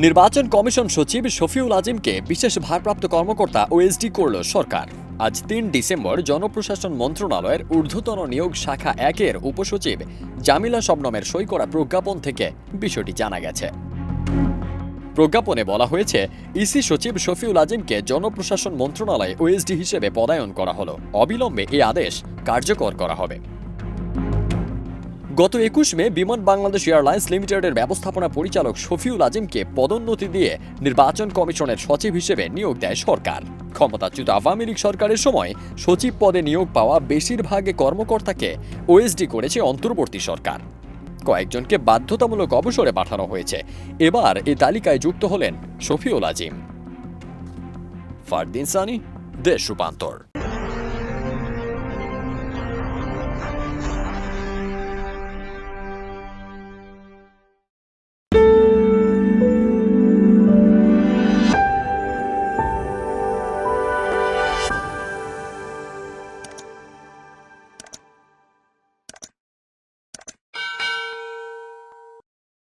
নির্বাচন কমিশন সচিব শফিউল আজিমকে বিশেষ ভারপ্রাপ্ত কর্মকর্তা ওএসডি করল সরকার। আজ ৩ ডিসেম্বর জনপ্রশাসন মন্ত্রণালয়ের ঊর্ধ্বতন নিয়োগ শাখা ১-এর উপসচিব জামিলা শবনমের সই করা প্রজ্ঞাপন থেকে বিষয়টি জানা গেছে। প্রজ্ঞাপনে বলা হয়েছে, ইসি সচিব শফিউল আজিমকে জনপ্রশাসন মন্ত্রণালয়ে ওএসডি হিসেবে পদায়ন করা হলো। অবিলম্বে এই আদেশ কার্যকর করা হবে। গত ২১ মে বিমান বাংলাদেশ এয়ারলাইন্স লিমিটেডের ব্যবস্থাপনা পরিচালক শফিউল আজিমকে পদোন্নতি দিয়ে নির্বাচন কমিশনের সচিব হিসেবে নিয়োগ দেয় সরকার। ক্ষমতাচ্যুত আওয়ামী লীগ সরকারের সময় সচিব পদে নিয়োগ পাওয়া বেশিরভাগ কর্মকর্তাকে ওএসডি করেছে অন্তর্বর্তী সরকার। কয়েকজনকে বাধ্যতামূলক অবসরে পাঠানো হয়েছে। এবার এই তালিকায় যুক্ত হলেন শফিউল আজিম। ফারদিন সানি, দেশ রূপান্তর।